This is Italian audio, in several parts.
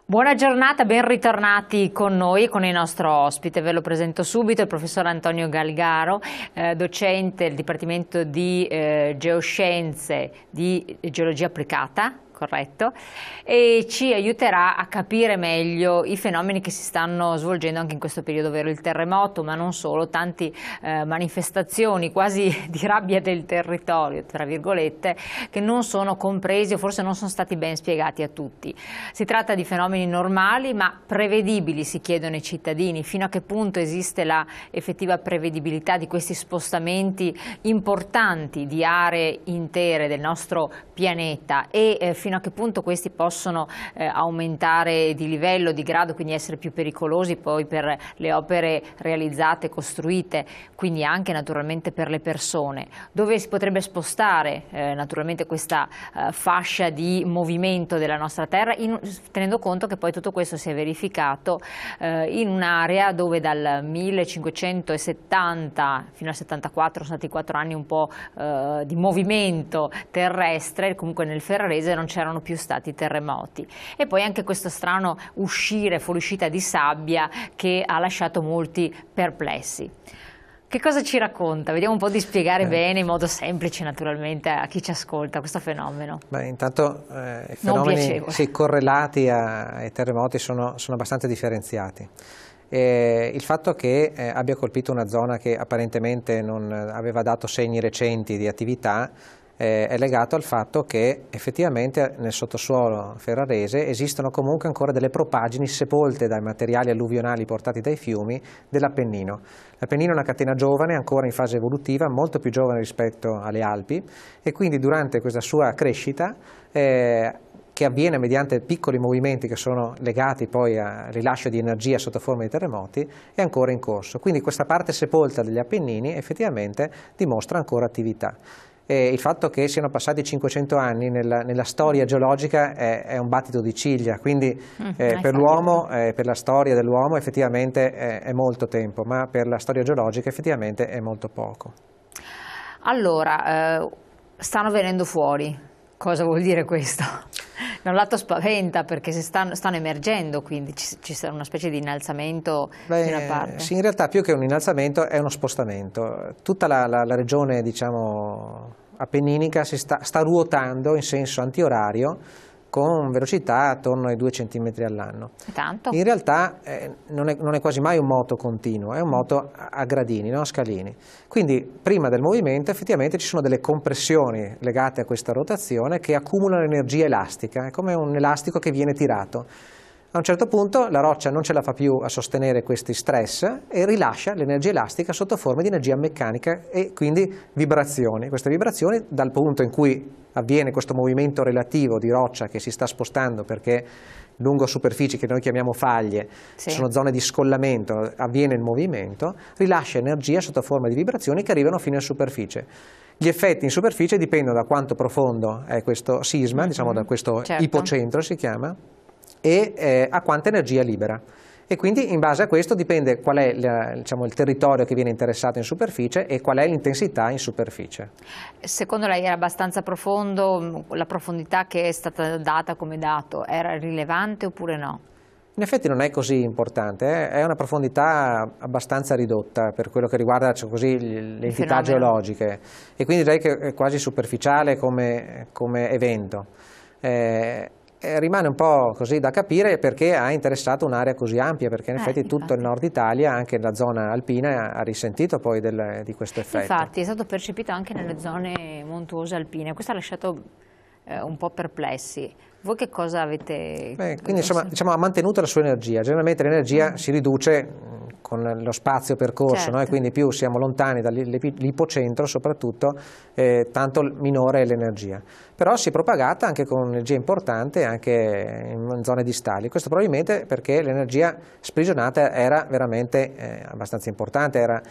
Buona giornata, ben ritornati con noi e con il nostro ospite. Ve lo presento subito, il professor Antonio Galgaro, docente del Dipartimento di Geoscienze di Geologia Applicata, corretto, e ci aiuterà a capire meglio i fenomeni che si stanno svolgendo anche in questo periodo, ovvero il terremoto, ma non solo, tanti manifestazioni quasi di rabbia del territorio, tra virgolette, che non sono compresi o forse non sono stati ben spiegati a tutti. Si tratta di fenomeni normali ma prevedibili, si chiedono i cittadini. Fino a che punto esiste la effettiva prevedibilità di questi spostamenti importanti di aree intere del nostro pianeta e fino a che punto questi possono aumentare di livello, di grado, quindi essere più pericolosi poi per le opere realizzate, costruite, quindi anche naturalmente per le persone. Dove si potrebbe spostare naturalmente questa fascia di movimento della nostra Terra, tenendo conto che poi tutto questo si è verificato in un'area dove dal 1570 fino al 74 sono stati 4 anni un po' di movimento terrestre, comunque nel Ferrarese non c'erano più stati terremoti. E poi anche questo strano fuoriuscita di sabbia che ha lasciato molti perplessi. Che cosa ci racconta? Vediamo un po' di spiegare bene in modo semplice naturalmente a chi ci ascolta questo fenomeno. Intanto i fenomeni correlati ai terremoti sono abbastanza differenziati. Il fatto che abbia colpito una zona che apparentemente non aveva dato segni recenti di attività è legato al fatto che effettivamente nel sottosuolo ferrarese esistono comunque ancora delle propaggini sepolte dai materiali alluvionali portati dai fiumi dell'Appennino. L'Appennino è una catena giovane, ancora in fase evolutiva, molto più giovane rispetto alle Alpi, e quindi durante questa sua crescita che avviene mediante piccoli movimenti che sono legati poi al rilascio di energia sotto forma di terremoti, è ancora in corso. Quindi questa parte sepolta degli Appennini effettivamente dimostra ancora attività. E il fatto che siano passati 500 anni nella storia geologica è un battito di ciglia, quindi per l'uomo, per la storia dell'uomo effettivamente è molto tempo, ma per la storia geologica effettivamente è molto poco. Allora, stanno venendo fuori. Cosa vuol dire questo? Da un lato spaventa perché stanno emergendo, quindi ci sarà una specie di innalzamento di una parte. Sì, in realtà più che un innalzamento è uno spostamento. Tutta la regione, diciamo, appenninica sta ruotando in senso antiorario con velocità attorno ai 2 cm all'anno. Tanto? In realtà non è quasi mai un moto continuo, è un moto a gradini, no? A scalini. Quindi prima del movimento effettivamente ci sono delle compressioni legate a questa rotazione che accumulano energia elastica, è come un elastico che viene tirato. A un certo punto la roccia non ce la fa più a sostenere questi stress e rilascia l'energia elastica sotto forma di energia meccanica e quindi vibrazioni. Queste vibrazioni, dal punto in cui avviene questo movimento relativo di roccia che si sta spostando perché lungo superfici che noi chiamiamo faglie, sono zone di scollamento, avviene il movimento, rilascia energia sotto forma di vibrazioni che arrivano fino in superficie. Gli effetti in superficie dipendono da quanto profondo è questo sisma, diciamo da questo ipocentro si chiama, e a quanta energia libera. E quindi in base a questo dipende qual è diciamo, il territorio che viene interessato in superficie e qual è l'intensità in superficie. Secondo lei era abbastanza profondo, la profondità che è stata data come dato era rilevante oppure no? In effetti non è così importante, è una profondità abbastanza ridotta per quello che riguarda le entità geologiche, e quindi direi che è quasi superficiale come evento. Rimane un po' così da capire perché ha interessato un'area così ampia, perché in effetti tutto il nord Italia, anche la zona alpina, ha risentito poi di questo effetto. Infatti è stato percepito anche nelle zone montuose alpine, questo ha lasciato un po' perplessi. Voi che cosa avete... Quindi insomma diciamo, ha mantenuto la sua energia. Generalmente l'energia si riduce con lo spazio percorso, no? E quindi più siamo lontani dall'ipocentro soprattutto, tanto minore è l'energia. Però si è propagata anche con un'energia importante anche in zone distali. Questo probabilmente perché l'energia sprigionata era veramente abbastanza importante, era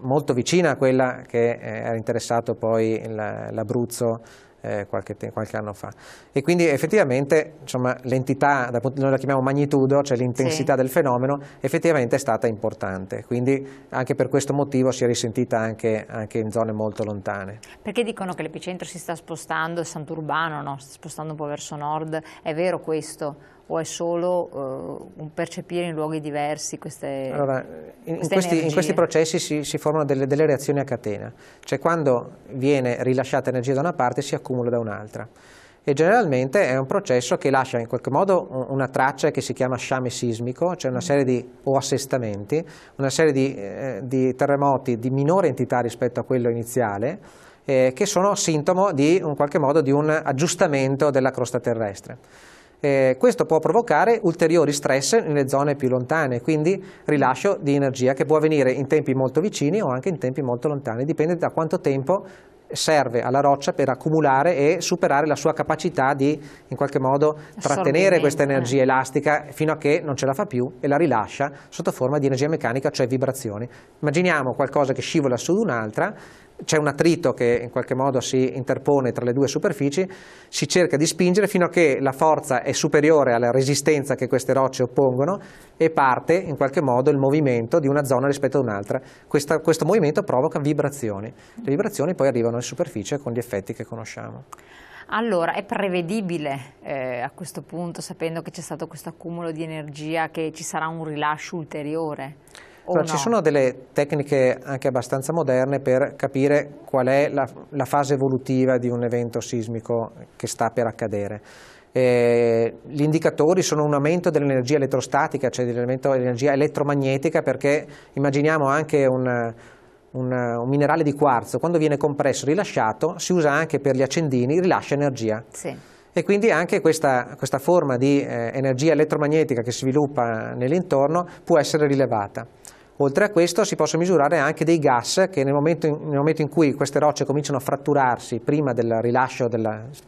molto vicina a quella che era interessato poi l'Abruzzo qualche anno fa, e quindi effettivamente l'entità, noi la chiamiamo magnitudo, cioè l'intensità del fenomeno, effettivamente è stata importante, quindi anche per questo motivo si è risentita anche in zone molto lontane. Perché dicono che l'epicentro si sta spostando, Sant'Urbano, no? Si sta spostando un po' verso nord, è vero questo? o è solo un percepire in luoghi diversi queste Allora, in questi processi si formano delle reazioni a catena, cioè quando viene rilasciata energia da una parte si accumula da un'altra. E generalmente è un processo che lascia in qualche modo una traccia che si chiama sciame sismico, cioè una serie di assestamenti, una serie di terremoti di minore entità rispetto a quello iniziale, che sono sintomo in qualche modo di un aggiustamento della crosta terrestre. Questo può provocare ulteriori stress nelle zone più lontane, quindi rilascio di energia che può avvenire in tempi molto vicini o anche in tempi molto lontani, dipende da quanto tempo serve alla roccia per accumulare e superare la sua capacità di in qualche modo trattenere questa energia elastica fino a che non ce la fa più e la rilascia sotto forma di energia meccanica, cioè vibrazioni. Immaginiamo qualcosa che scivola su un'altra, c'è un attrito che in qualche modo si interpone tra le due superfici, si cerca di spingere fino a che la forza è superiore alla resistenza che queste rocce oppongono e parte in qualche modo il movimento di una zona rispetto ad un'altra. Questo movimento provoca vibrazioni. Le vibrazioni poi arrivano in superficie con gli effetti che conosciamo. Allora, è prevedibile a questo punto, sapendo che c'è stato questo accumulo di energia, che ci sarà un rilascio ulteriore? Allora, ci sono delle tecniche anche abbastanza moderne per capire qual è la fase evolutiva di un evento sismico che sta per accadere. Gli indicatori sono un aumento dell'energia elettrostatica, cioè dell'energia elettromagnetica, perché immaginiamo anche un minerale di quarzo, quando viene compresso e rilasciato, si usa anche per gli accendini, rilascia energia. Sì. E quindi anche questa forma di energia elettromagnetica che si sviluppa nell'intorno può essere rilevata. Oltre a questo si possono misurare anche dei gas che nel momento in cui queste rocce cominciano a fratturarsi prima del rilascio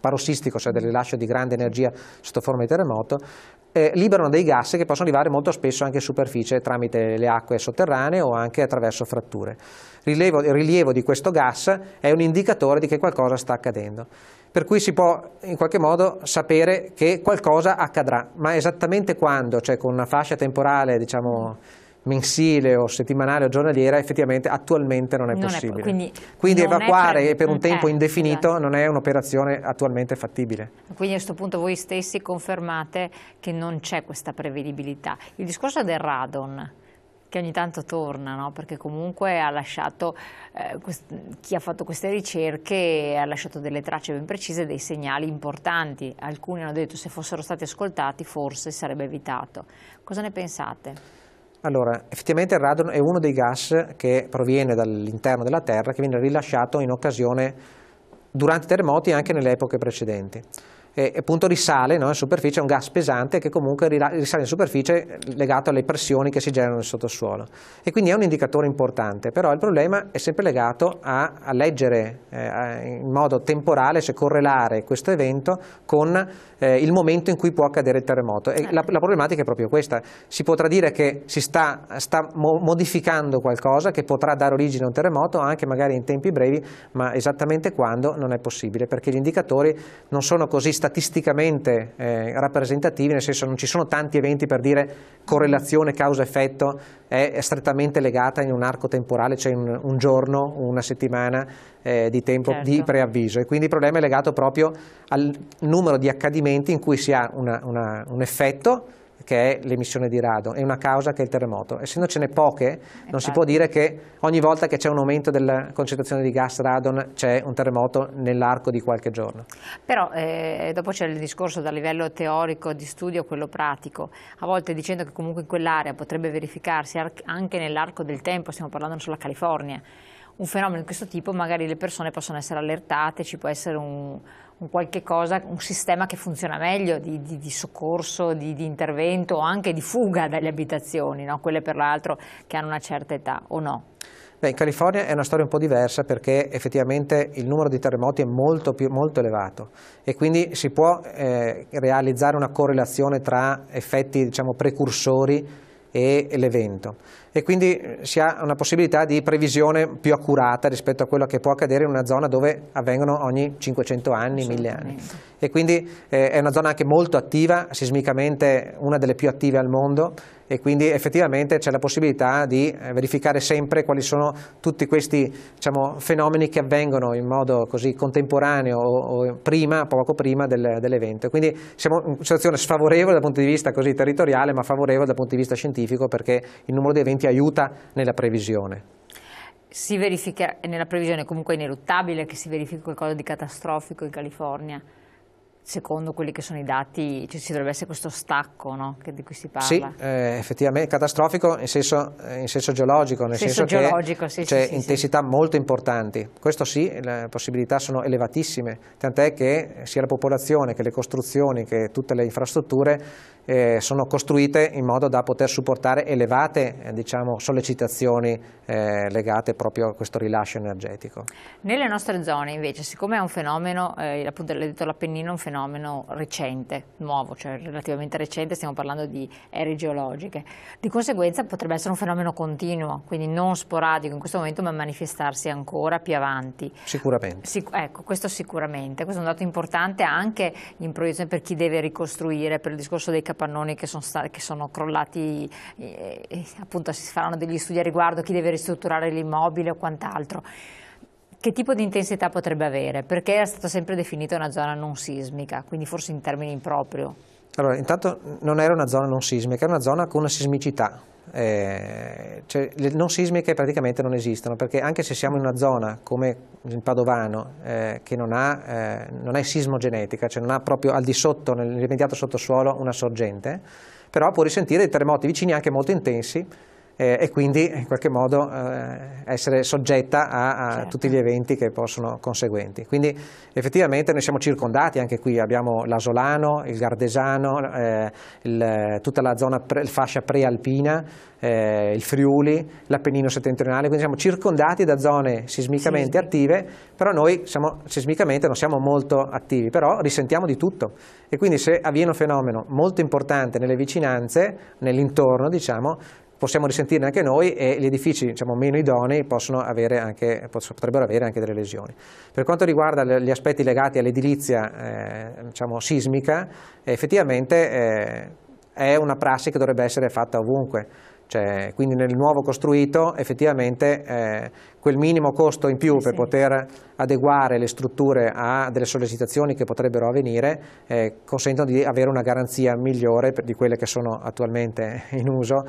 parossistico, cioè del rilascio di grande energia sotto forma di terremoto, liberano dei gas che possono arrivare molto spesso anche in superficie tramite le acque sotterranee o anche attraverso fratture. Il rilievo di questo gas è un indicatore di che qualcosa sta accadendo. Per cui si può in qualche modo sapere che qualcosa accadrà, ma esattamente quando, cioè con una fascia temporale diciamo mensile o settimanale o giornaliera, effettivamente attualmente non è possibile. Quindi evacuare per un tempo indefinito non è un'operazione attualmente fattibile. Quindi a questo punto voi stessi confermate che non c'è questa prevedibilità. Il discorso del radon, che ogni tanto torna, no? Perché comunque ha lasciato, chi ha fatto queste ricerche ha lasciato delle tracce ben precise, dei segnali importanti. Alcuni hanno detto se fossero stati ascoltati forse sarebbe evitato. Cosa ne pensate? Allora, effettivamente il radon è uno dei gas che proviene dall'interno della Terra, che viene rilasciato in occasione durante i terremoti e anche nelle epoche precedenti. E appunto risale, no, in superficie, è un gas pesante che comunque risale in superficie legato alle pressioni che si generano nel sottosuolo. E quindi è un indicatore importante, però il problema è sempre legato a leggere in modo temporale, cioè correlare questo evento con il momento in cui può accadere il terremoto. E la problematica è proprio questa. Si potrà dire che si sta modificando qualcosa che potrà dare origine a un terremoto, anche magari in tempi brevi, ma esattamente quando non è possibile, perché gli indicatori non sono così statisticamente rappresentativi, nel senso non ci sono tanti eventi per dire correlazione causa-effetto è strettamente legata in un arco temporale, cioè in un giorno, una settimana di tempo di preavviso, e quindi il problema è legato proprio al numero di accadimenti in cui si ha un effetto che è l'emissione di radon e una causa che è il terremoto. Essendocene poche, non si può dire che ogni volta che c'è un aumento della concentrazione di gas radon c'è un terremoto nell'arco di qualche giorno. Però dopo c'è il discorso dal livello teorico di studio, quello pratico, a volte dicendo che comunque in quell'area potrebbe verificarsi anche nell'arco del tempo, stiamo parlando sulla California, un fenomeno di questo tipo, magari le persone possono essere allertate, ci può essere un qualche cosa, un sistema che funziona meglio di soccorso, di intervento o anche di fuga dalle abitazioni, no? Quelle per l'altro che hanno una certa età, o no? Beh, in California è una storia un po' diversa perché effettivamente il numero di terremoti è molto elevato e quindi si può realizzare una correlazione tra effetti diciamo precursori e l'evento. e quindi si ha una possibilità di previsione più accurata rispetto a quello che può accadere in una zona dove avvengono ogni 500 anni, 1000 anni. E quindi è una zona anche molto attiva, sismicamente una delle più attive al mondo, e quindi effettivamente c'è la possibilità di verificare sempre quali sono tutti questi, diciamo, fenomeni che avvengono in modo così contemporaneo o prima, poco prima dell'evento. Quindi siamo in una situazione sfavorevole dal punto di vista così territoriale, ma favorevole dal punto di vista scientifico, perché il numero di eventi aiuta nella previsione. Si verifica nella previsione comunque ineluttabile che si verifichi qualcosa di catastrofico in California? Secondo quelli che sono i dati ci dovrebbe essere questo stacco, no? Di cui si parla. Sì, effettivamente catastrofico in senso geologico, nel senso geologico, che c'è intensità molto importanti. Questo sì, le possibilità sono elevatissime, tant'è che sia la popolazione che le costruzioni che tutte le infrastrutture sono costruite in modo da poter supportare elevate diciamo, sollecitazioni legate proprio a questo rilascio energetico. Nelle nostre zone invece, siccome è un fenomeno, appunto l'ha detto l'Appennino, è un fenomeno recente, nuovo, cioè relativamente recente, stiamo parlando di ere geologiche, di conseguenza potrebbe essere un fenomeno continuo, quindi non sporadico in questo momento, ma manifestarsi ancora più avanti. Sicuramente. Ecco, questo sicuramente, questo è un dato importante anche in proiezione per chi deve ricostruire, per il discorso dei capannoni che sono crollati, appunto si faranno degli studi a riguardo, chi deve ristrutturare l'immobile o quant'altro. Che tipo di intensità potrebbe avere? Perché è stata sempre definita una zona non sismica, quindi forse in termini improprio. Allora, intanto non era una zona non sismica, era una zona con una sismicità. Cioè, le non sismiche praticamente non esistono, perché anche se siamo in una zona come il Padovano che non è sismogenetica, cioè non ha proprio al di sotto, nell'immediato sottosuolo, una sorgente, però può risentire dei terremoti vicini anche molto intensi, e quindi in qualche modo essere soggetta a certo. Tutti gli eventi che possono conseguenti. Quindi effettivamente noi siamo circondati, anche qui abbiamo l'Asolano, il Gardesano, tutta la zona fascia prealpina, il Friuli, l'Appennino settentrionale, quindi siamo circondati da zone sismicamente attive, però noi sismicamente non siamo molto attivi, però risentiamo di tutto, e quindi se avviene un fenomeno molto importante nelle vicinanze, nell'intorno diciamo, possiamo risentirne anche noi, e gli edifici diciamo, meno idonei potrebbero avere anche delle lesioni. Per quanto riguarda gli aspetti legati all'edilizia diciamo, sismica, effettivamente è una prassi che dovrebbe essere fatta ovunque. Cioè, quindi nel nuovo costruito effettivamente quel minimo costo in più per poter adeguare le strutture a delle sollecitazioni che potrebbero avvenire consentono di avere una garanzia migliore di quelle che sono attualmente in uso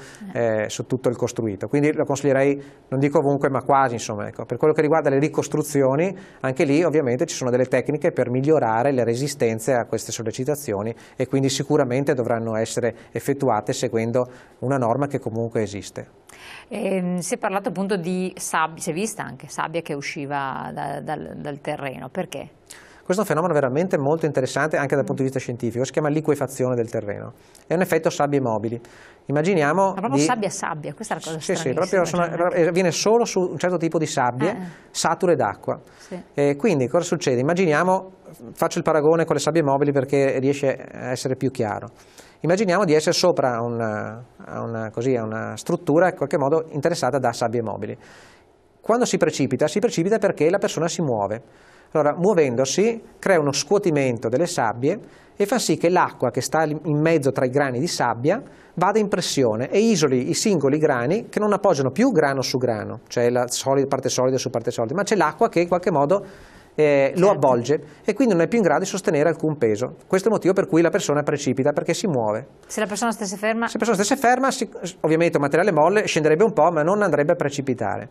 su tutto il costruito. Quindi lo consiglierei, non dico ovunque, ma quasi, insomma, ecco. Per quello che riguarda le ricostruzioni, anche lì ovviamente ci sono delle tecniche per migliorare le resistenze a queste sollecitazioni, e quindi sicuramente dovranno essere effettuate seguendo una norma che comunque esiste. Si è parlato appunto di sabbia, si è vista anche sabbia che usciva dal terreno, perché? Questo è un fenomeno veramente molto interessante anche dal punto di vista scientifico, si chiama liquefazione del terreno, è un effetto sabbie mobili. Immaginiamo ma proprio sabbia, questa è la cosa stranissima. Sì, proprio avviene solo su un certo tipo di sabbie sature d'acqua. Sì. Quindi cosa succede? Immaginiamo, faccio il paragone con le sabbie mobili perché riesce a essere più chiaro. Immaginiamo di essere sopra a una struttura in qualche modo interessata da sabbie mobili. Quando si precipita perché la persona si muove. Allora, muovendosi, crea uno scuotimento delle sabbie e fa sì che l'acqua che sta in mezzo tra i grani di sabbia vada in pressione e isoli i singoli grani, che non appoggiano più grano su grano, cioè la parte solida su parte solida, ma c'è l'acqua che in qualche modo lo avvolge, e quindi non è più in grado di sostenere alcun peso. Questo è il motivo per cui la persona precipita, perché si muove. Se la persona stesse ferma? Se la persona stesse ferma, ovviamente un materiale molle scenderebbe un po', ma non andrebbe a precipitare.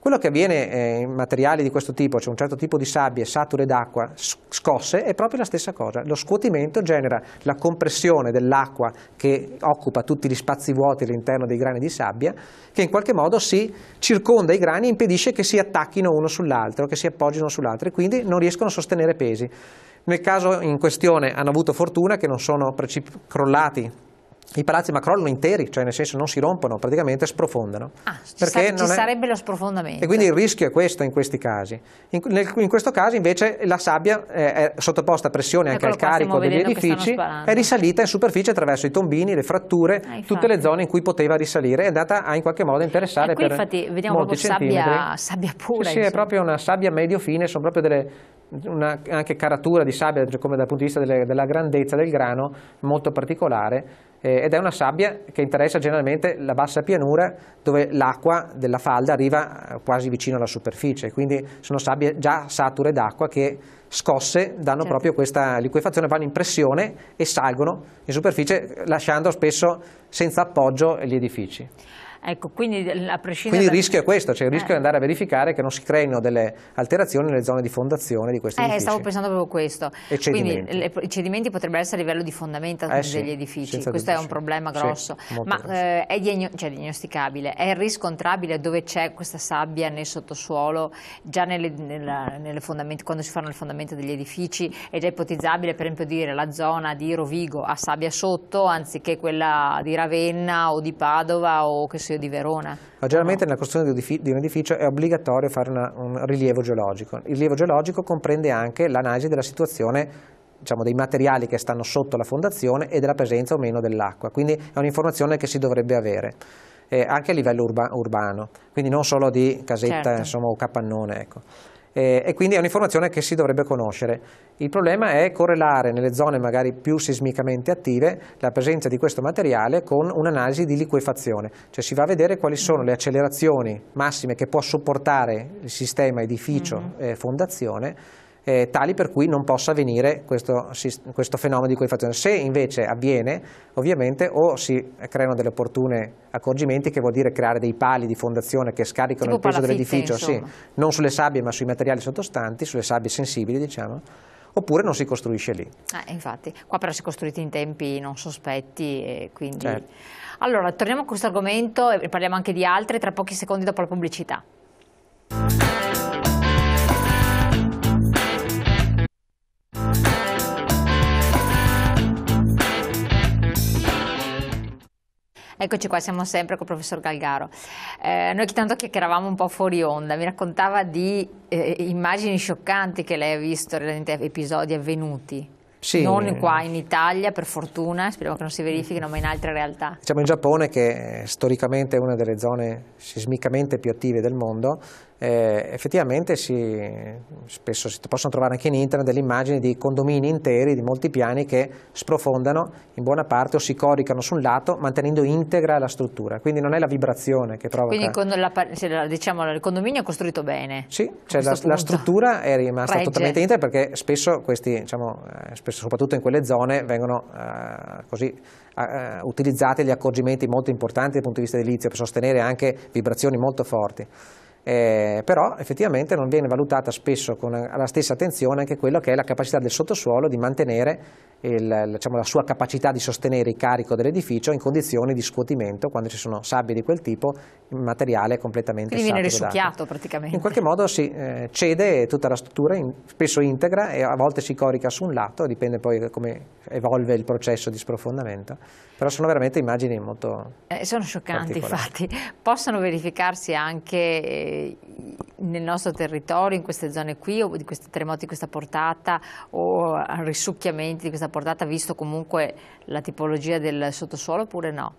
Quello che avviene in materiali di questo tipo, cioè un certo tipo di sabbie sature d'acqua scosse, è proprio la stessa cosa. Lo scuotimento genera la compressione dell'acqua che occupa tutti gli spazi vuoti all'interno dei grani di sabbia, che in qualche modo si circonda i grani e impedisce che si attacchino uno sull'altro, che si appoggino sull'altro, e quindi non riescono a sostenere pesi. Nel caso in questione hanno avuto fortuna che non sono crollati I palazzi ma crollano interi, cioè nel senso non si rompono, praticamente sprofondano. Ci sarebbe lo sprofondamento. E quindi il rischio è questo in questi casi. In questo caso invece la sabbia è sottoposta a pressione anche al carico degli edifici, è risalita in superficie attraverso i tombini, le fratture, tutte le zone in cui poteva risalire, è andata a in qualche modo interessare qui per infatti vediamo molti proprio sabbia pura. Sì, è proprio una sabbia medio fine, sono proprio anche caratura di sabbia, come dal punto di vista della grandezza del grano, molto particolare. Ed è una sabbia che interessa generalmente la bassa pianura, dove l'acqua della falda arriva quasi vicino alla superficie, quindi sono sabbie già sature d'acqua che scosse danno proprio questa liquefazione, vanno in pressione e salgono in superficie lasciando spesso senza appoggio gli edifici. Ecco, quindi a prescindere. Quindi il rischio è questo, cioè il rischio è andare a verificare che non si creino delle alterazioni nelle zone di fondazione di questi edifici. Stavo pensando proprio questo. E cedimenti. Quindi i cedimenti potrebbero essere a livello di fondamento degli edifici, questo è un problema grosso. Ma è diagnosticabile, è riscontrabile dove c'è questa sabbia nel sottosuolo, già nelle fondamenti, quando si fanno il fondamento degli edifici, è già ipotizzabile per esempio dire la zona di Rovigo ha sabbia sotto anziché quella di Ravenna o di Padova o che sia di Verona. Generalmente nella costruzione di un edificio è obbligatorio fare un rilievo geologico. Il rilievo geologico comprende anche l'analisi della situazione, diciamo, dei materiali che stanno sotto la fondazione e della presenza o meno dell'acqua, quindi è un'informazione che si dovrebbe avere anche a livello urbano, quindi non solo di casetta insomma, o capannone. Ecco. E quindi è un'informazione che si dovrebbe conoscere. Il problema è correlare nelle zone magari più sismicamente attive la presenza di questo materiale con un'analisi di liquefazione, cioè si va a vedere quali sono le accelerazioni massime che può sopportare il sistema edificio fondazione, tali per cui non possa avvenire questo fenomeno di liquefazione. Se invece avviene, ovviamente o si creano delle opportune accorgimenti, che vuol dire creare dei pali di fondazione che scaricano il peso dell'edificio, non sulle sabbie ma sui materiali sottostanti, sulle sabbie sensibili diciamo, oppure non si costruisce lì. Infatti, qua però si è costruito in tempi non sospetti e quindi... Allora, torniamo a questo argomento e parliamo anche di altri tra pochi secondi dopo la pubblicità. Eccoci qua, siamo sempre col professor Galgaro. Noi tanto chiacchieravamo un po' fuori onda, mi raccontava di immagini scioccanti che lei ha visto relativamente a episodi avvenuti. Sì. Non qua in Italia, per fortuna, speriamo che non si verifichino, ma in altre realtà. Diciamo in Giappone, che storicamente è una delle zone sismicamente più attive del mondo, effettivamente spesso si possono trovare anche in internet delle immagini di condomini interi di molti piani che sprofondano in buona parte o si coricano su un lato mantenendo integra la struttura, quindi non è la vibrazione che provoca. Quindi diciamo, il condominio è costruito bene. Sì, cioè la struttura è rimasta totalmente integra, perché spesso questi, diciamo, soprattutto in quelle zone, vengono utilizzati gli accorgimenti molto importanti dal punto di vista edilizio per sostenere anche vibrazioni molto forti. Però effettivamente non viene valutata spesso con la stessa attenzione anche quello che è la capacità del sottosuolo di mantenere la sua capacità di sostenere il carico dell'edificio in condizioni di scuotimento, quando ci sono sabbie di quel tipo, il materiale è completamente saturo. Quindi viene risucchiato praticamente. In qualche modo si cede tutta la struttura, spesso integra, e a volte si corica su un lato, dipende poi come evolve il processo di sprofondamento. Però sono veramente immagini molto sono scioccanti, infatti. Possono verificarsi anche nel nostro territorio, in queste zone qui, o di questi terremoti di questa portata, o risucchiamenti di questa portata, visto comunque la tipologia del sottosuolo, oppure no?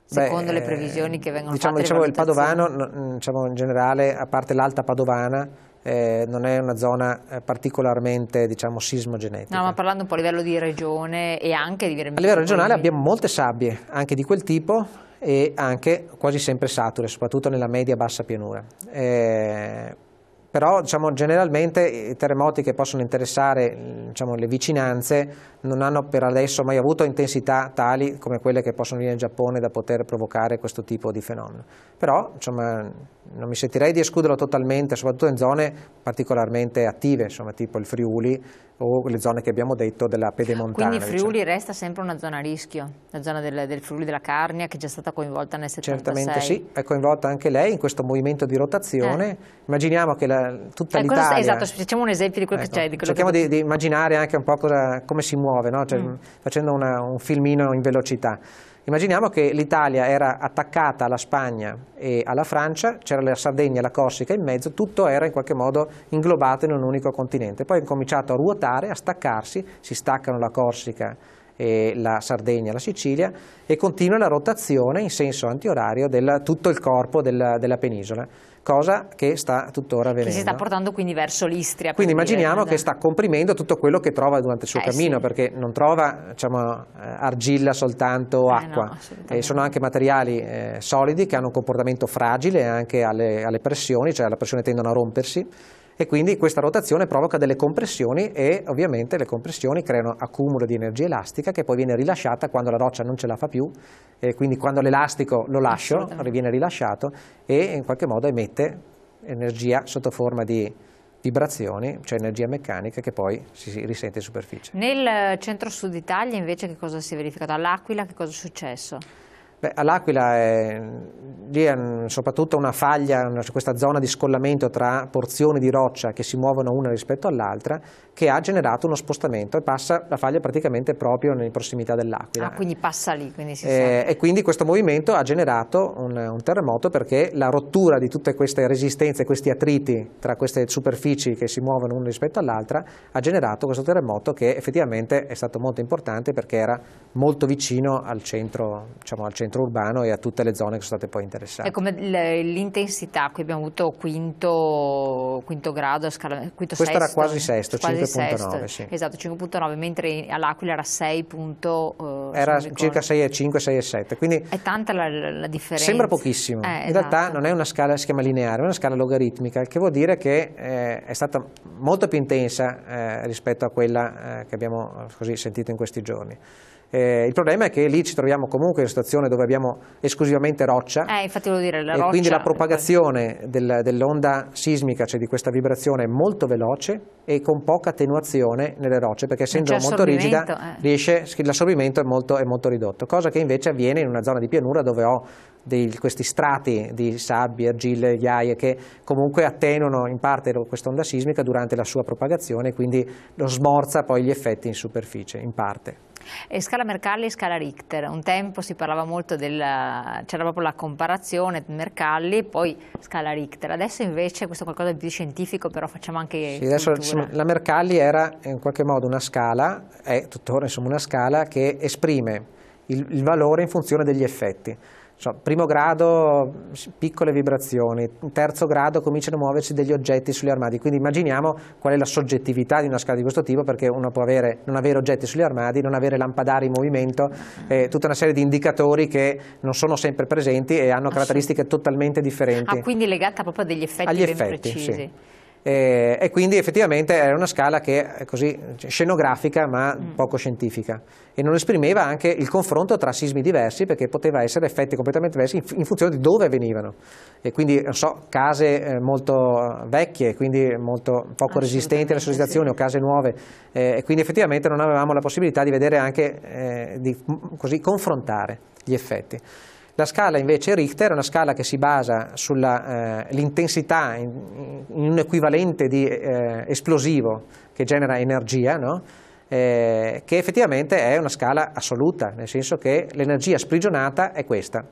Secondo le previsioni che vengono fatte. Diciamo il Padovano, diciamo in generale, a parte l'Alta Padovana, non è una zona particolarmente, diciamo, sismogenetica. No, ma parlando un po' a livello di regione e anche di... A livello regionale abbiamo molte sabbie, anche di quel tipo, e anche quasi sempre sature, soprattutto nella media-bassa pianura. Però diciamo, generalmente i terremoti che possono interessare, diciamo, le vicinanze non hanno per adesso mai avuto intensità tali come quelle che possono venire in Giappone da poter provocare questo tipo di fenomeno. Però insomma, non mi sentirei di escluderlo totalmente, soprattutto in zone particolarmente attive, insomma, tipo il Friuli, o le zone che abbiamo detto della pedemontana. Quindi Friuli resta sempre una zona a rischio, la zona del Friuli della Carnia, che è già stata coinvolta nel 76. Certamente sì, è coinvolta anche lei in questo movimento di rotazione. Immaginiamo che tutta l'Italia... Esatto, facciamo un esempio di quello che c'è. Cerchiamo di immaginare anche un po' come si muove, no? Cioè, facendo un filmino in velocità. Immaginiamo che l'Italia era attaccata alla Spagna e alla Francia, c'era la Sardegna e la Corsica in mezzo, tutto era in qualche modo inglobato in un unico continente. Poi è cominciato a ruotare, a staccarsi, si staccano la Corsica e la Sardegna e la Sicilia e continua la rotazione in senso antiorario di tutto il corpo della penisola, cosa che sta tuttora avvenendo. Che si sta portando quindi verso l'Istria. Quindi immaginiamo che sta comprimendo tutto quello che trova durante il suo cammino, sì. Perché non trova, diciamo, argilla soltanto o acqua, no, sono anche materiali solidi che hanno un comportamento fragile anche alle pressioni, cioè alla pressione tendono a rompersi. E quindi questa rotazione provoca delle compressioni e ovviamente le compressioni creano accumulo di energia elastica che poi viene rilasciata quando la roccia non ce la fa più, e quindi quando l'elastico lo lascio viene rilasciato e in qualche modo emette energia sotto forma di vibrazioni, cioè energia meccanica che poi si risente in superficie. Nel centro-sud Italia invece che cosa si è verificato? All'Aquila che cosa è successo? All'Aquila lì è soprattutto una faglia, questa zona di scollamento tra porzioni di roccia che si muovono una rispetto all'altra, che ha generato uno spostamento e passa la faglia praticamente proprio nelle prossimità dell'Aquila. Ah, quindi passa lì, quindi si e quindi questo movimento ha generato un terremoto, perché la rottura di tutte queste resistenze, questi attriti tra queste superfici che si muovono una rispetto all'altra, ha generato questo terremoto che effettivamente è stato molto importante perché era molto vicino al centro, diciamo, al centro urbano e a tutte le zone che sono state poi interessate. E come l'intensità, qui abbiamo avuto quinto grado, quinto questo sesto, era quasi sesto, 5.9, sì. Esatto, 5.9, mentre all'Aquila era 6. Era circa 6,5, 6,7, quindi è tanta la differenza. Sembra pochissimo, in realtà non è una scala, si chiama lineare, è una scala logaritmica, il che vuol dire che è stata molto più intensa rispetto a quella che abbiamo così sentito in questi giorni. Il problema è che lì ci troviamo comunque in una situazione dove abbiamo esclusivamente roccia, infatti volevo dire, la roccia, quindi la propagazione dell'onda sismica, cioè di questa vibrazione, è molto veloce e con poca attenuazione nelle rocce, perché essendo molto rigida l'assorbimento è molto ridotto, cosa che invece avviene in una zona di pianura dove ho questi strati di sabbie, argille, ghiaie che comunque attenuano in parte questa onda sismica durante la sua propagazione, quindi lo smorza poi gli effetti in superficie, in parte. E scala Mercalli e scala Richter, un tempo si parlava molto c'era proprio la comparazione Mercalli, poi scala Richter, adesso invece questo è qualcosa di più scientifico, però facciamo anche adesso la Mercalli era in qualche modo una scala, è tuttora insomma una scala che esprime il valore in funzione degli effetti. Primo grado piccole vibrazioni, terzo grado cominciano a muoversi degli oggetti sugli armadi, quindi immaginiamo qual è la soggettività di una scala di questo tipo, perché uno può non avere oggetti sugli armadi, non avere lampadari in movimento, tutta una serie di indicatori che non sono sempre presenti e hanno caratteristiche totalmente differenti. Quindi legata proprio a degli effetti ben precisi. Sì. E quindi effettivamente era una scala che è così scenografica ma poco scientifica, e non esprimeva anche il confronto tra sismi diversi, perché poteva essere effetti completamente diversi in funzione di dove venivano, e quindi non so, case molto vecchie, quindi molto poco resistenti alle sollecitazioni, o case nuove, e quindi effettivamente non avevamo la possibilità di vedere anche di così confrontare gli effetti. La scala invece Richter è una scala che si basa sull'intensità in un equivalente di esplosivo che genera energia, no? Che effettivamente è una scala assoluta, nel senso che l'energia sprigionata è questa,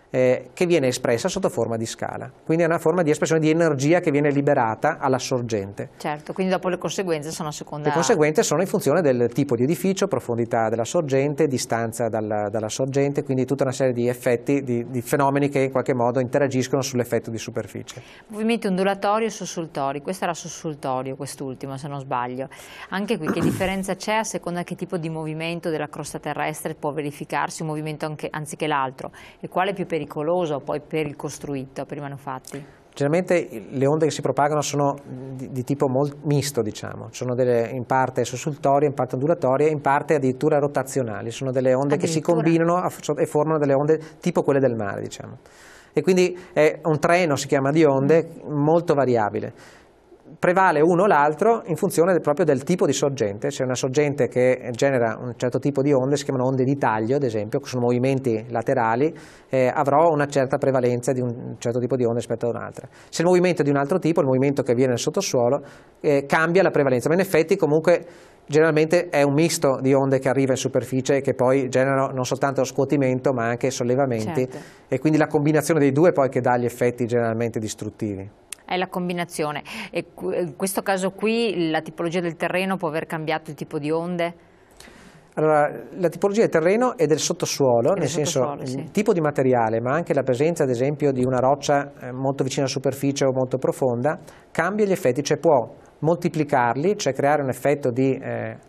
che viene espressa sotto forma di scala, quindi è una forma di espressione di energia che viene liberata alla sorgente. Certo, quindi dopo le conseguenze sono a seconda. Le conseguenze sono in funzione del tipo di edificio, profondità della sorgente, distanza dalla sorgente, quindi tutta una serie di effetti, di fenomeni che in qualche modo interagiscono sull'effetto di superficie. Movimenti ondulatori e sussultori, questo era sussultorio, quest'ultimo se non sbaglio. Anche qui che differenza c'è a seconda che tipo di movimento della crosta terrestre può verificarsi, un movimento anziché l'altro, e quale è più pericoloso poi per il costruito, per i manufatti? Generalmente le onde che si propagano sono di tipo misto, diciamo, sono in parte sussultorie, in parte ondulatorie, in parte addirittura rotazionali, sono delle onde che si combinano e formano delle onde tipo quelle del mare, diciamo. E quindi è un treno, si chiama, di onde molto variabile. prevale uno o l'altro in funzione proprio del tipo di sorgente. C'è una sorgente che genera un certo tipo di onde, si chiamano onde di taglio ad esempio, che sono movimenti laterali, avrò una certa prevalenza di un certo tipo di onde rispetto ad un'altra. Se il movimento è di un altro tipo, il movimento che avviene nel sottosuolo, cambia la prevalenza, ma in effetti comunque generalmente è un misto di onde che arriva in superficie e che poi generano non soltanto scuotimento ma anche sollevamenti, certo. E quindi la combinazione dei due poi che dà gli effetti generalmente distruttivi. È la combinazione. E in questo caso qui la tipologia del terreno può aver cambiato il tipo di onde? Allora, la tipologia del terreno e del sottosuolo, nel senso il tipo di materiale, ma anche la presenza ad esempio di una roccia molto vicina alla superficie o molto profonda, cambia gli effetti, cioè può moltiplicarli, cioè creare un effetto di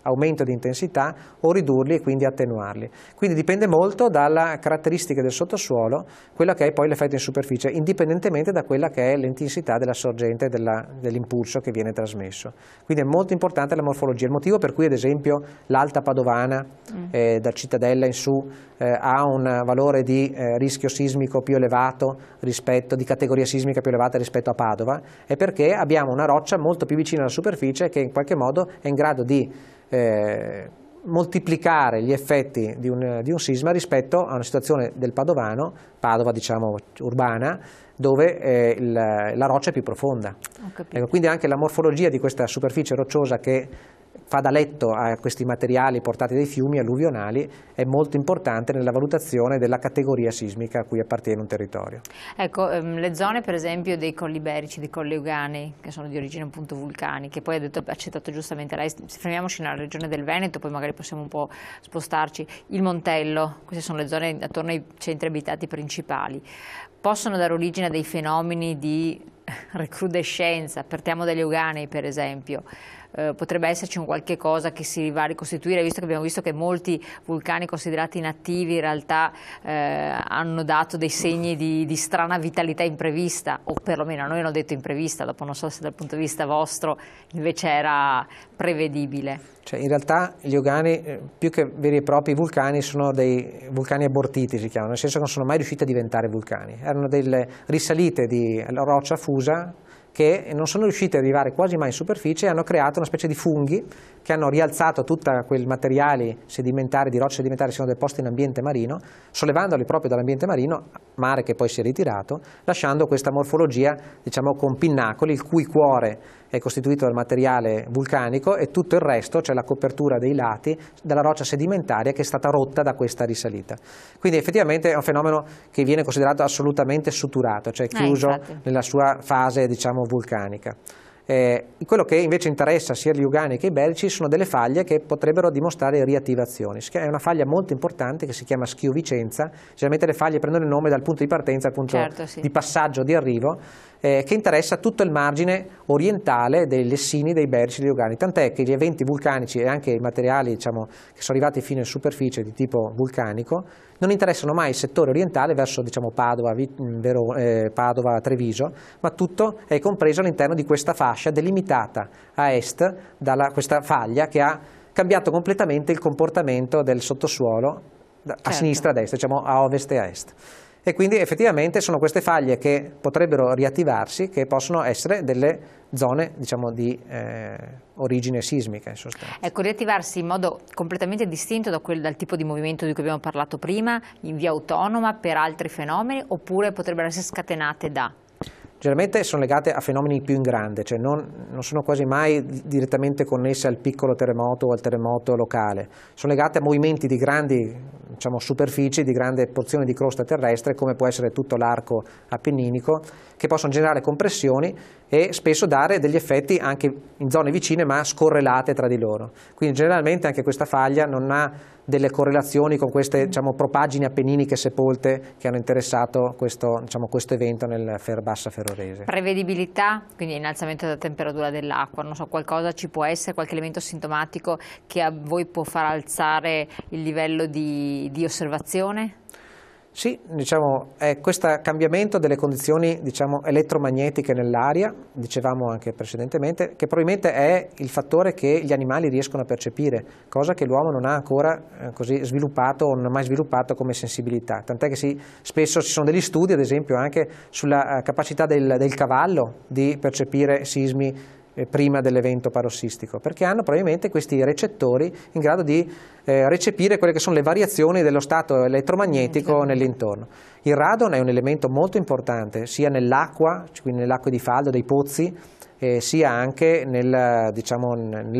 aumento di intensità o ridurli e quindi attenuarli. Quindi dipende molto dalla caratteristica del sottosuolo, quella che è poi l'effetto in superficie, indipendentemente da quella che è l'intensità della sorgente dell'impulso che viene trasmesso. Quindi è molto importante la morfologia, il motivo per cui ad esempio l'Alta Padovana da Cittadella in su ha un valore di rischio sismico più elevato rispetto, di categoria sismica più elevata rispetto a Padova, è perché abbiamo una roccia molto più vicina alla superficie che in qualche modo è in grado di moltiplicare gli effetti di un sisma rispetto a una situazione del Padovano, Padova diciamo urbana, dove la roccia è più profonda. Ecco, quindi anche la morfologia di questa superficie rocciosa che fa da letto a questi materiali portati dai fiumi alluvionali è molto importante nella valutazione della categoria sismica a cui appartiene un territorio. Ecco, le zone per esempio dei colli iberici, dei colli euganei, che sono di origine appunto vulcanica, poi ha citato giustamente lei, fermiamoci nella regione del Veneto, poi magari possiamo un po' spostarci, il Montello, queste sono le zone attorno ai centri abitati principali, possono dare origine a dei fenomeni di recrudescenza, partiamo dagli euganei per esempio. Potrebbe esserci un qualche cosa che si va a ricostituire, visto che abbiamo visto che molti vulcani considerati inattivi in realtà hanno dato dei segni di strana vitalità imprevista, o perlomeno a noi hanno detto imprevista, dopo non so se dal punto di vista vostro invece era prevedibile. Cioè, in realtà gli euganei, più che veri e propri vulcani, sono dei vulcani abortiti, si chiamano, nel senso che non sono mai riusciti a diventare vulcani, erano delle risalite di roccia fusa che non sono riusciti ad arrivare quasi mai in superficie e hanno creato una specie di funghi che hanno rialzato tutti quei materiali sedimentari, di rocce sedimentari che sono deposti in ambiente marino, sollevandoli proprio dall'ambiente marino, mare che poi si è ritirato, lasciando questa morfologia, diciamo, con pinnacoli, il cui cuore è costituito dal materiale vulcanico e tutto il resto, cioè la copertura dei lati, dalla roccia sedimentaria che è stata rotta da questa risalita. Quindi effettivamente è un fenomeno che viene considerato assolutamente suturato, cioè chiuso nella sua fase, diciamo, vulcanica. Quello che invece interessa sia gli euganei che i iberici sono delle faglie che potrebbero dimostrare riattivazioni. È una faglia molto importante che si chiama Schio-Vicenza, generalmente le faglie prendono il nome dal punto di partenza al punto di passaggio, di arrivo, che interessa tutto il margine orientale dei Lessini, dei Iberici e degli Euganei, tant'è che gli eventi vulcanici e anche i materiali, diciamo, che sono arrivati fino in superficie di tipo vulcanico non interessano mai il settore orientale verso, diciamo, Padova, Treviso, ma tutto è compreso all'interno di questa fascia delimitata a est da questa faglia che ha cambiato completamente il comportamento del sottosuolo a sinistra, a destra, diciamo a ovest e a est. E quindi effettivamente sono queste faglie che potrebbero riattivarsi, che possono essere delle zone, diciamo, di origine sismica in sostanza. Ecco, riattivarsi in modo completamente distinto dal tipo di movimento di cui abbiamo parlato prima, in via autonoma per altri fenomeni, oppure potrebbero essere scatenate da? Generalmente sono legate a fenomeni più in grande, cioè non sono quasi mai direttamente connesse al piccolo terremoto o al terremoto locale, sono legate a movimenti di grandi, diciamo, superfici, di grande porzione di crosta terrestre, come può essere tutto l'arco appenninico, che possono generare compressioni e spesso dare degli effetti anche in zone vicine ma scorrelate tra di loro. Quindi generalmente anche questa faglia non ha delle correlazioni con queste, diciamo, propaggini appenniniche sepolte che hanno interessato questo, diciamo, questo evento nel bassa ferrorese. Prevedibilità, quindi innalzamento della temperatura dell'acqua, non so, qualcosa ci può essere, qualche elemento sintomatico che a voi può far alzare il livello di osservazione? Sì, diciamo, è questo cambiamento delle condizioni, diciamo, elettromagnetiche nell'aria, dicevamo anche precedentemente, che probabilmente è il fattore che gli animali riescono a percepire, cosa che l'uomo non ha ancora così sviluppato o non ha mai sviluppato come sensibilità. Tant'è che spesso ci sono degli studi, ad esempio, anche sulla capacità del cavallo di percepire sismi prima dell'evento parossistico, perché hanno probabilmente questi recettori in grado di recepire quelle che sono le variazioni dello stato elettromagnetico nell'intorno. Il radon è un elemento molto importante sia nell'acqua, quindi nell'acqua di faldo dei pozzi, sia anche nelle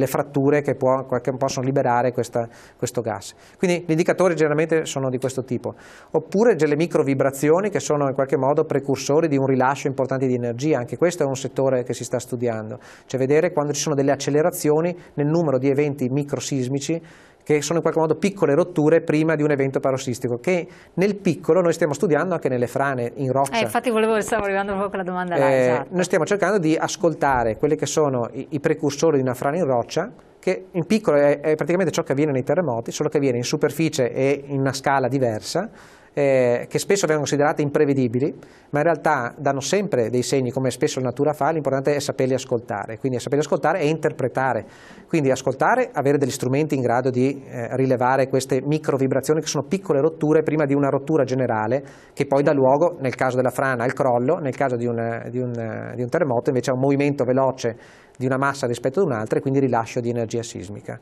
fratture che possono liberare questo gas. Quindi gli indicatori generalmente sono di questo tipo, oppure delle microvibrazioni che sono in qualche modo precursori di un rilascio importante di energia. Anche questo è un settore che si sta studiando, cioè vedere quando ci sono delle accelerazioni nel numero di eventi microsismici che sono in qualche modo piccole rotture prima di un evento parossistico, che nel piccolo noi stiamo studiando anche nelle frane in roccia. Infatti stavo arrivando proprio con la domanda là, esatto. Noi stiamo cercando di ascoltare quelli che sono i precursori di una frana in roccia, che in piccolo è praticamente ciò che avviene nei terremoti, solo che avviene in superficie e in una scala diversa, che spesso vengono considerate imprevedibili, ma in realtà danno sempre dei segni, come spesso la natura fa. L'importante è saperli ascoltare, quindi saperli ascoltare e interpretare. Quindi ascoltare, avere degli strumenti in grado di rilevare queste microvibrazioni, che sono piccole rotture prima di una rottura generale, che poi dà luogo, nel caso della frana, al crollo, nel caso di un terremoto invece a un movimento veloce di una massa rispetto ad un'altra e quindi rilascio di energia sismica.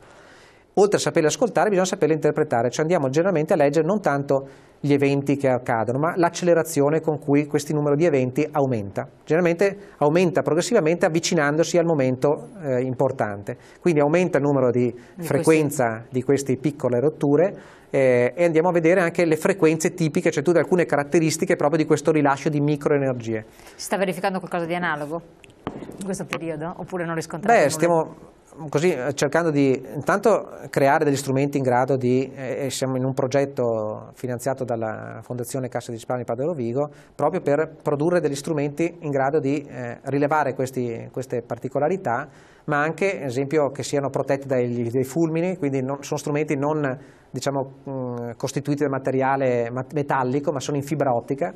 Oltre a saperli ascoltare bisogna saperli interpretare, cioè andiamo generalmente a leggere non tanto gli eventi che accadono, ma l'accelerazione con cui questo numero di eventi aumenta. Generalmente aumenta progressivamente avvicinandosi al momento importante, quindi aumenta il numero di frequenza di queste piccole rotture e andiamo a vedere anche le frequenze tipiche, cioè tutte alcune caratteristiche proprio di questo rilascio di microenergie. Si sta verificando qualcosa di analogo in questo periodo oppure non riscontrate nulla? Stiamo così cercando di intanto creare degli strumenti in grado di, siamo in un progetto finanziato dalla Fondazione Cassa di Risparmio Padova Rovigo, proprio per produrre degli strumenti in grado di rilevare queste particolarità, ma anche, ad esempio, che siano protetti dai fulmini, quindi sono strumenti non costituiti da materiale metallico, ma sono in fibra ottica,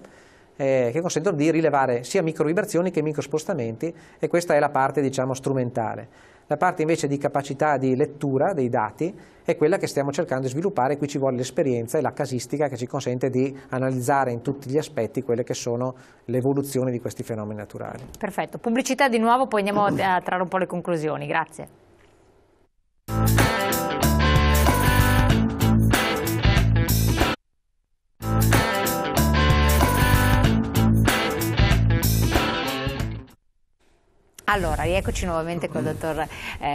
che consentono di rilevare sia microvibrazioni che microspostamenti, e questa è la parte strumentale. La parte invece di capacità di lettura dei dati è quella che stiamo cercando di sviluppare. Qui ci vuole l'esperienza e la casistica che ci consente di analizzare in tutti gli aspetti quelle che sono le evoluzioni di questi fenomeni naturali. Perfetto, pubblicità di nuovo, poi andiamo a trarre un po' le conclusioni. Grazie. Allora, rieccoci nuovamente con il dottor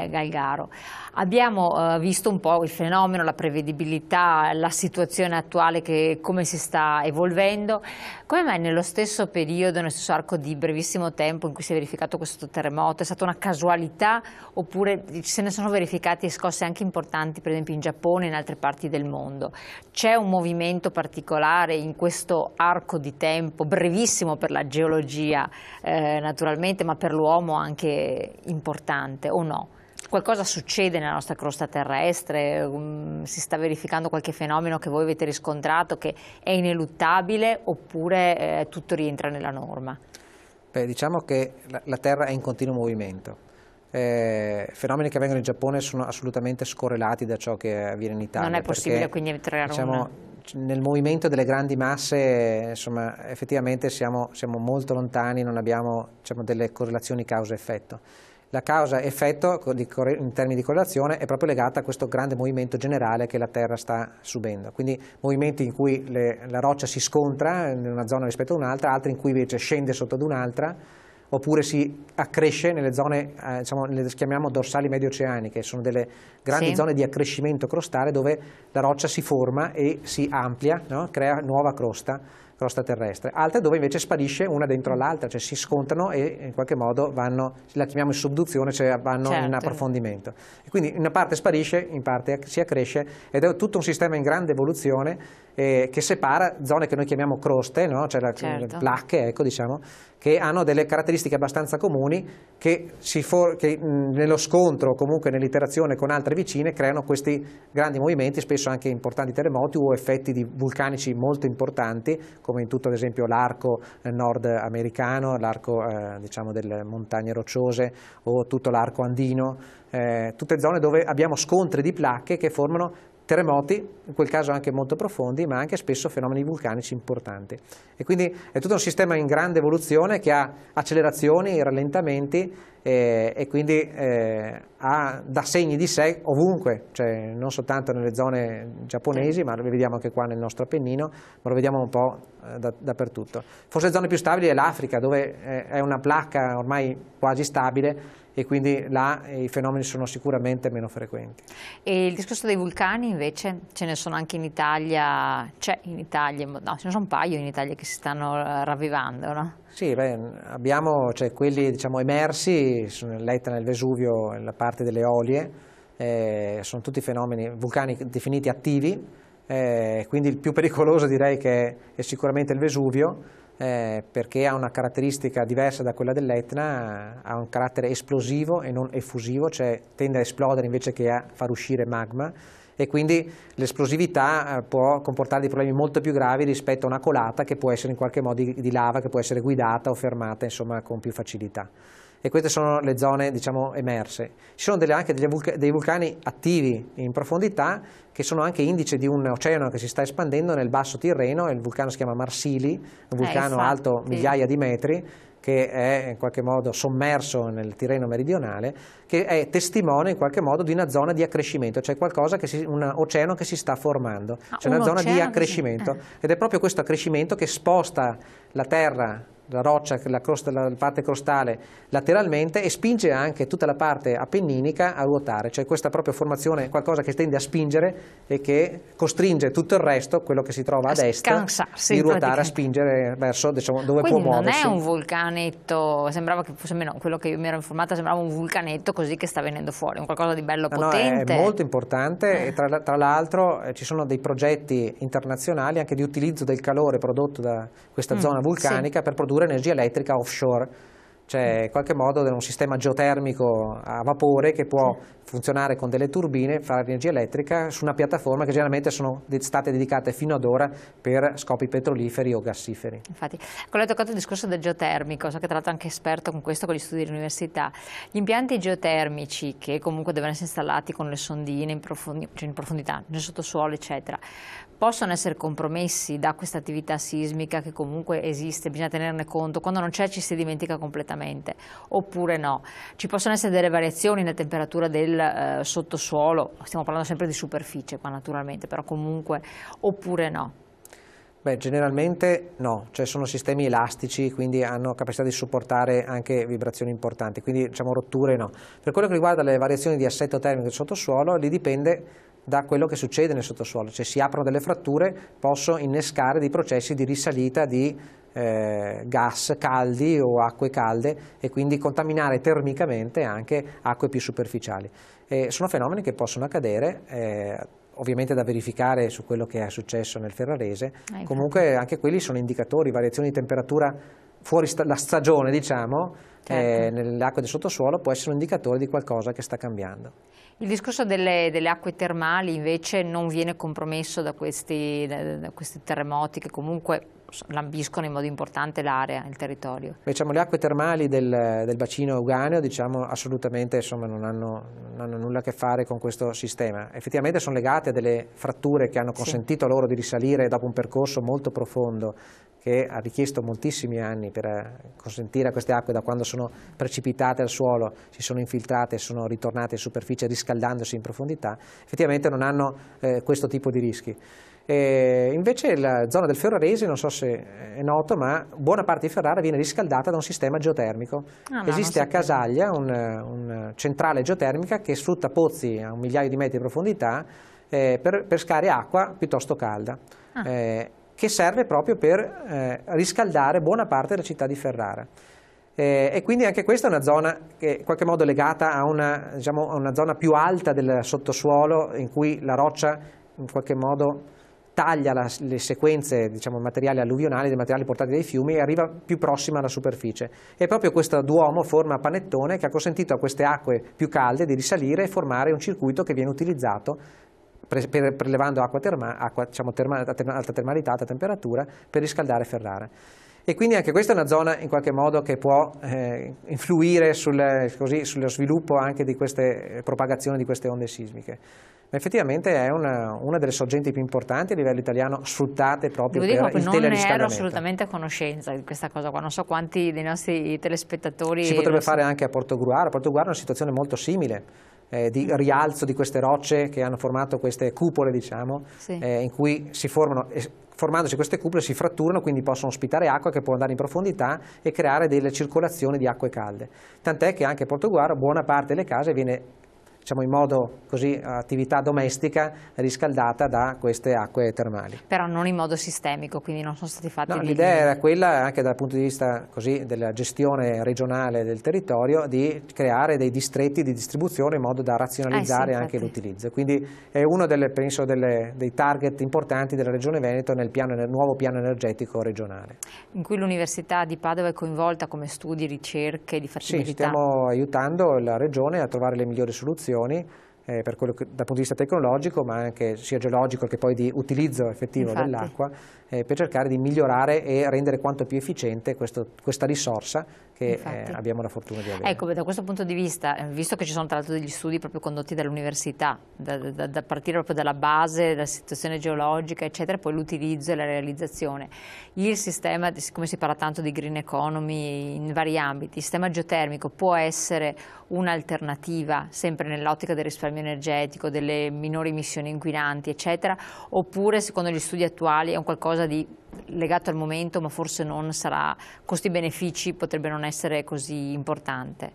Galgaro. Abbiamo visto un po' il fenomeno, la prevedibilità, la situazione attuale, come si sta evolvendo. Come mai nello stesso periodo, nello stesso arco di brevissimo tempo in cui si è verificato questo terremoto, è stata una casualità oppure se ne sono verificati scosse anche importanti, per esempio in Giappone e in altre parti del mondo? C'è un movimento particolare in questo arco di tempo, brevissimo per la geologia naturalmente, ma per l'uomo anche importante o no? Qualcosa succede nella nostra crosta terrestre? Si sta verificando qualche fenomeno che voi avete riscontrato che è ineluttabile oppure tutto rientra nella norma? Diciamo che la Terra è in continuo movimento. Fenomeni che avvengono in Giappone sono assolutamente scorrelati da ciò che avviene in Italia. Non è possibile quindi creare nel movimento delle grandi masse, effettivamente siamo molto lontani, non abbiamo delle correlazioni causa-effetto. La causa-effetto in termini di correlazione è proprio legata a questo grande movimento generale che la Terra sta subendo, quindi movimenti in cui la roccia si scontra in una zona rispetto ad un'altra, altri in cui invece scende sotto ad un'altra, oppure si accresce nelle zone, le chiamiamo dorsali medio oceaniche, sono delle grandi zone di accrescimento crostale dove la roccia si forma e si amplia, no? Crea nuova crosta terrestre, altre dove invece sparisce una dentro l'altra, cioè si scontrano e in qualche modo la chiamiamo in subduzione, cioè vanno in approfondimento. E quindi in una parte sparisce, in parte si accresce, ed è tutto un sistema in grande evoluzione che separa zone che noi chiamiamo croste, no? Cioè le placche, che hanno delle caratteristiche abbastanza comuni che nello scontro o comunque nell'interazione con altre vicine creano questi grandi movimenti, spesso anche importanti terremoti o effetti vulcanici molto importanti, come in tutto ad esempio l'arco nordamericano, l'arco delle montagne rocciose o tutto l'arco andino, tutte zone dove abbiamo scontri di placche che formano terremoti, in quel caso anche molto profondi, ma anche spesso fenomeni vulcanici importanti. E quindi è tutto un sistema in grande evoluzione che ha accelerazioni, rallentamenti e quindi dà segni di sé ovunque, cioè non soltanto nelle zone giapponesi, ma lo vediamo anche qua nel nostro Appennino, ma lo vediamo un po' dappertutto. Forse le zone più stabili è l'Africa, dove è una placca ormai quasi stabile, e quindi là i fenomeni sono sicuramente meno frequenti. E il discorso dei vulcani invece, ce ne sono anche in Italia, c'è in Italia, no, ce ne sono un paio in Italia che si stanno ravvivando, no? Sì, abbiamo quelli diciamo, emersi, l'Etna, il Vesuvio, la parte delle Eolie, sono tutti fenomeni vulcani definiti attivi, quindi il più pericoloso direi che è sicuramente il Vesuvio, perché ha una caratteristica diversa da quella dell'Etna, ha un carattere esplosivo e non effusivo, cioè tende a esplodere invece che a far uscire magma, e quindi l'esplosività può comportare dei problemi molto più gravi rispetto a una colata che può essere in qualche modo di lava, che può essere guidata o fermata insomma con più facilità. E queste sono le zone diciamo emerse. Ci sono anche dei vulcani attivi in profondità che sono anche indice di un oceano che si sta espandendo nel basso Tirreno. Il vulcano si chiama Marsili, un vulcano alto migliaia di metri, che è in qualche modo sommerso nel Tirreno meridionale, che è testimone in qualche modo di una zona di accrescimento, cioè un oceano che si sta formando, cioè una zona di accrescimento, ed è proprio questo accrescimento che sposta la terra, la roccia, la parte crostale lateralmente, e spinge anche tutta la parte appenninica a ruotare, cioè questa proprio formazione è qualcosa che tende a spingere e che costringe tutto il resto, quello che si trova ad est, di ruotare, a spingere verso diciamo, dove quindi può muoversi. Non è un vulcanetto, sembrava che fosse meno, quello che io mi ero informata sembrava un vulcanetto così che sta venendo fuori, un qualcosa di bello potente. No, è molto importante, e tra l'altro ci sono dei progetti internazionali anche di utilizzo del calore prodotto da questa zona vulcanica per produrre energia elettrica offshore, cioè in qualche modo un sistema geotermico a vapore che può funzionare con delle turbine, fare energia elettrica su una piattaforma che generalmente sono state dedicate fino ad ora per scopi petroliferi o gassiferi. Infatti, quello hai toccato il discorso del geotermico, so che tra l'altro anche esperto con questo, con gli studi dell'università. Gli impianti geotermici che comunque devono essere installati con le sondine in profondità, nel sottosuolo eccetera, possono essere compromessi da questa attività sismica che comunque esiste, bisogna tenerne conto, quando non c'è ci si dimentica completamente, oppure no? Ci possono essere delle variazioni nella temperatura del sottosuolo, stiamo parlando sempre di superficie qua naturalmente, però comunque, oppure no? Beh, generalmente no, cioè sono sistemi elastici, quindi hanno capacità di supportare anche vibrazioni importanti, quindi diciamo rotture no. Per quello che riguarda le variazioni di assetto termico del sottosuolo, lì dipende da quello che succede nel sottosuolo, cioè si aprono delle fratture, possono innescare dei processi di risalita di gas caldi o acque calde, e quindi contaminare termicamente anche acque più superficiali. Sono fenomeni che possono accadere, ovviamente da verificare su quello che è successo nel Ferrarese, comunque anche quelli sono indicatori, variazioni di temperatura fuori la stagione diciamo, nell'acqua del sottosuolo può essere un indicatore di qualcosa che sta cambiando. Il discorso delle acque termali invece non viene compromesso da questi terremoti che comunque lambiscono in modo importante l'area, il territorio. Diciamo, le acque termali del bacino euganeo diciamo, assolutamente insomma, non hanno nulla a che fare con questo sistema. Effettivamente sono legate a delle fratture che hanno consentito loro di risalire dopo un percorso molto profondo che ha richiesto moltissimi anni per consentire a queste acque, da quando sono precipitate al suolo, si sono infiltrate e sono ritornate in superficie riscaldandosi in profondità, effettivamente non hanno questo tipo di rischi. Invece la zona del Ferrarese, non so se è noto, ma buona parte di Ferrara viene riscaldata da un sistema geotermico. Esiste a Casaglia un centrale geotermica che sfrutta pozzi a 1 migliaio di metri di profondità per pescare acqua piuttosto calda. Che serve proprio per riscaldare buona parte della città di Ferrara. E quindi anche questa è una zona che in qualche modo è legata a una zona più alta del sottosuolo, in cui la roccia in qualche modo taglia le sequenze diciamo, materiali alluvionali, dei materiali portati dai fiumi, e arriva più prossima alla superficie. E proprio questo duomo forma panettone che ha consentito a queste acque più calde di risalire e formare un circuito che viene utilizzato prelevando acqua diciamo, alta termalità, alta temperatura, per riscaldare Ferrara. E quindi anche questa è una zona in qualche modo che può influire sullo sviluppo anche di queste propagazioni di queste onde sismiche. Ma effettivamente è una delle sorgenti più importanti a livello italiano, sfruttate proprio per il teleriscaldamento. Non ero assolutamente a conoscenza di questa cosa qua, non so quanti dei nostri telespettatori... Si potrebbe fare anche a Portogruaro. Portogruaro è una situazione molto simile, di rialzo di queste rocce che hanno formato queste cupole, diciamo, sì. In cui si formandosi queste cupole si fratturano, quindi possono ospitare acqua che può andare in profondità e creare delle circolazioni di acque calde. Tant'è che anche a Portogruaro buona parte delle case viene, diciamo in modo così, attività domestica, riscaldata da queste acque termali. Però non in modo sistemico, quindi non sono stati fatti... No, l'idea era quella, anche dal punto di vista così, della gestione regionale del territorio, di creare dei distretti di distribuzione in modo da razionalizzare sì, anche l'utilizzo. Quindi è uno penso dei target importanti della Regione Veneto nel nuovo piano energetico regionale. In cui l'Università di Padova è coinvolta come studi, ricerche di fattibilità? Sì, stiamo aiutando la Regione a trovare le migliori soluzioni per quello che, dal punto di vista tecnologico, ma anche sia geologico che poi di utilizzo effettivo dell'acqua, per cercare di migliorare e rendere quanto più efficiente questa risorsa che abbiamo la fortuna di avere. Ecco, da questo punto di vista, visto che ci sono tra l'altro degli studi proprio condotti dall'università, da partire proprio dalla base, dalla situazione geologica, eccetera, poi l'utilizzo e la realizzazione, il sistema, siccome si parla tanto di green economy in vari ambiti, il sistema geotermico può essere un'alternativa sempre nell'ottica del risparmio energetico, delle minori emissioni inquinanti, eccetera, oppure secondo gli studi attuali è un qualcosa di legato al momento, ma forse non sarà, costi-benefici potrebbe non essere così importante?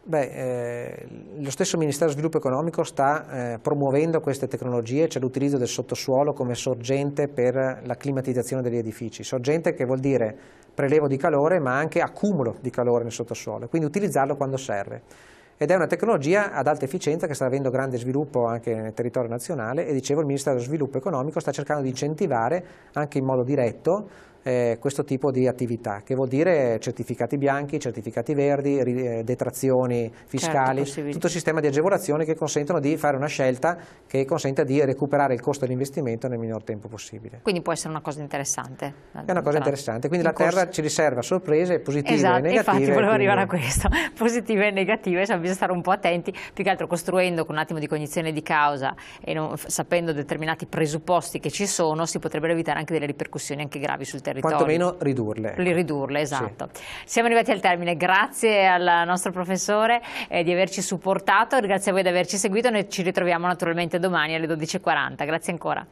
Beh, lo stesso Ministero dello Sviluppo Economico sta promuovendo queste tecnologie, cioè l'utilizzo del sottosuolo come sorgente per la climatizzazione degli edifici. Sorgente che vuol dire prelevo di calore, ma anche accumulo di calore nel sottosuolo, quindi utilizzarlo quando serve. Ed è una tecnologia ad alta efficienza che sta avendo grande sviluppo anche nel territorio nazionale e, dicevo, il Ministero dello Sviluppo Economico sta cercando di incentivare anche in modo diretto questo tipo di attività, che vuol dire certificati bianchi, certificati verdi, detrazioni fiscali, tutto il sistema di agevolazioni che consentono di fare una scelta che consenta di recuperare il costo dell'investimento nel minor tempo possibile. Quindi può essere una cosa interessante. È una cosa interessante, quindi la Terra ci riserva sorprese positive e negative. Infatti volevo arrivare a questo, positive e negative, bisogna stare un po' attenti, più che altro costruendo con un attimo di cognizione di causa e sapendo determinati presupposti che ci sono, si potrebbero evitare anche delle ripercussioni anche gravi sul territorio. Quantomeno ridurle. Ridurle, esatto. Sì. Siamo arrivati al termine, grazie al nostro professore di averci supportato, grazie a voi di averci seguito, noi ci ritroviamo naturalmente domani alle 12:40, grazie ancora.